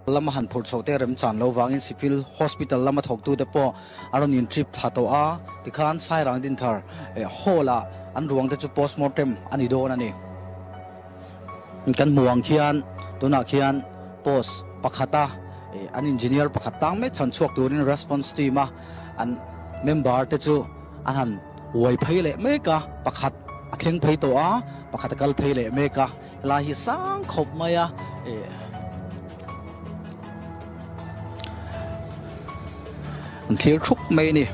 lama han phur chote rem chan lo wangin civil hospital lama thok tu te po aron in trip thato a tikhan sai rang din thar hola an ruang te chu postmortem ani don ani kan muang khian tuna khian post pakhata an engineer pakhatang me chan chuak turin response team a an member te chu an han wai phaile me ka pakhat atheng phei to a pakhat kal phaile me ka la hi sang khop maya an thlir thuk mai ni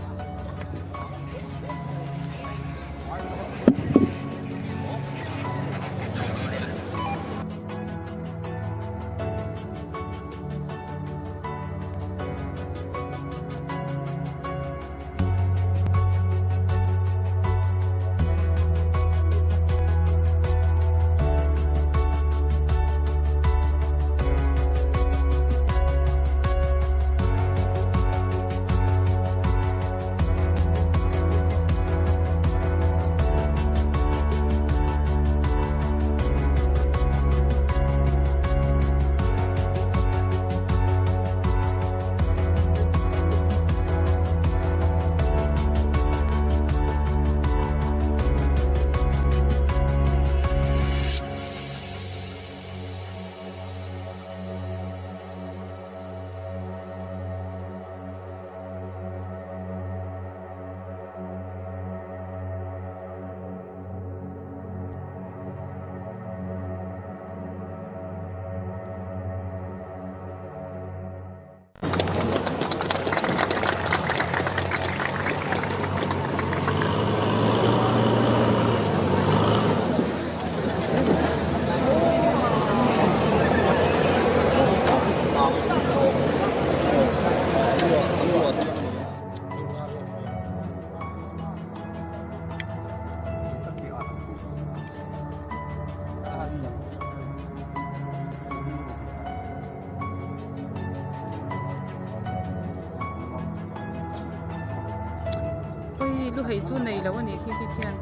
lu hei chu nei lo ani khi khian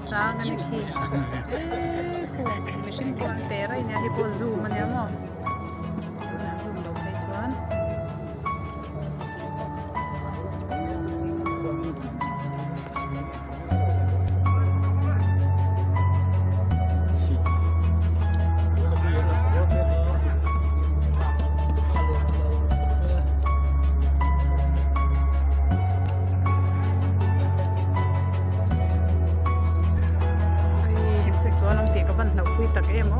sang ani khi machine kon te rai nya hi po zoom ani mo na zoom lo hei chuan tak em oh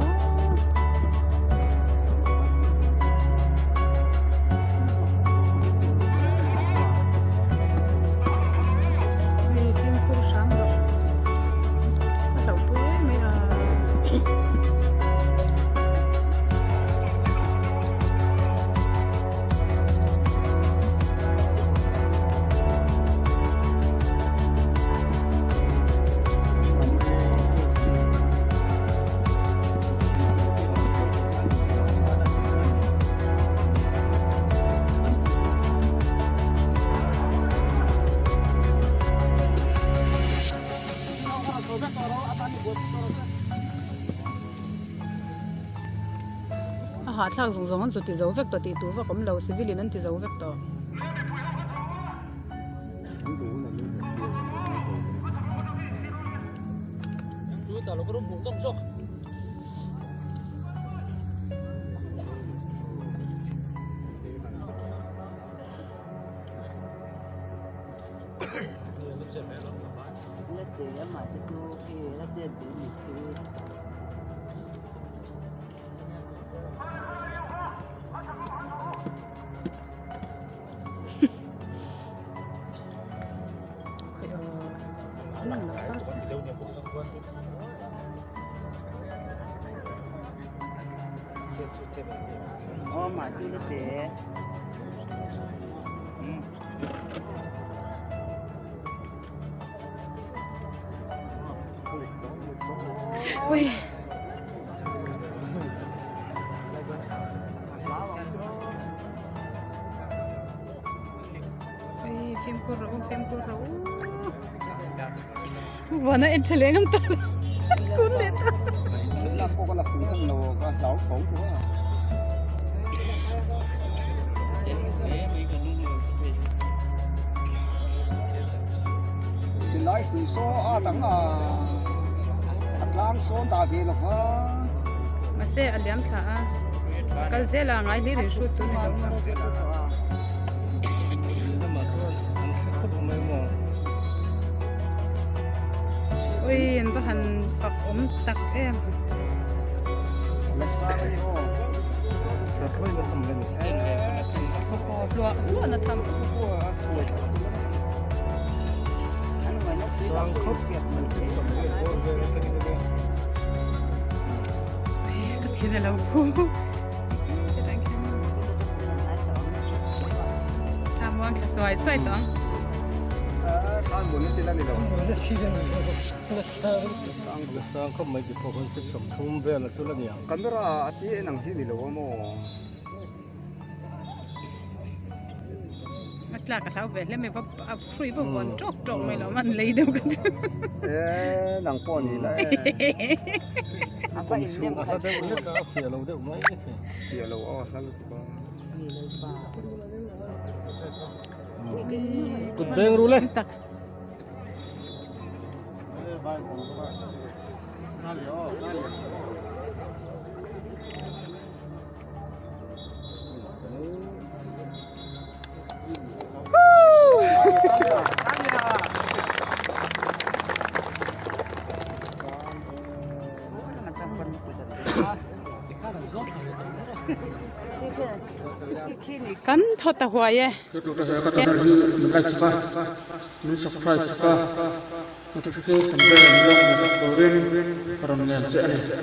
ni kim kur sham lo tao tu me ha thak zung zung an chu ti zo vek to ti tu va kom lo civilian an ti zo vek to tu ta lo ko rum tong chok let's say ma tu ki let's say oh mà chú nó sẽ ui phim cô rượu vừa nãy anh chơi lên không ta cún lên ta là cô có là phụ thân nào có giáo khẩu chúa lai hui so a tang a atlang so da ve lo wa mà xe ăn liếm thả cái xe là ngay đi đến suốt tuần này đâu ôi anh ta hành phật tắc em la sa yo da khoi la sam le lúa lúa nó thầm sang khóc mình sẽ sống với cô về cái gì này là tham quan cái xoài xoài đó tham muốn cái này đâu sang không mấy cái phần cái sống thung về là chỗ là nhiều camera ati nang hi ni lo mo mất là cái tháo về lên mình bắt free vào quần trộn trộn mày nó mình lấy đâu cái nang pon ni la không xuống ở đây cũng có phía lâu đâu mấy ti lo o sa lo tụt đen rồi lên tắc cắn thật là hoài ấy subscribe, notification bell, and subscribe.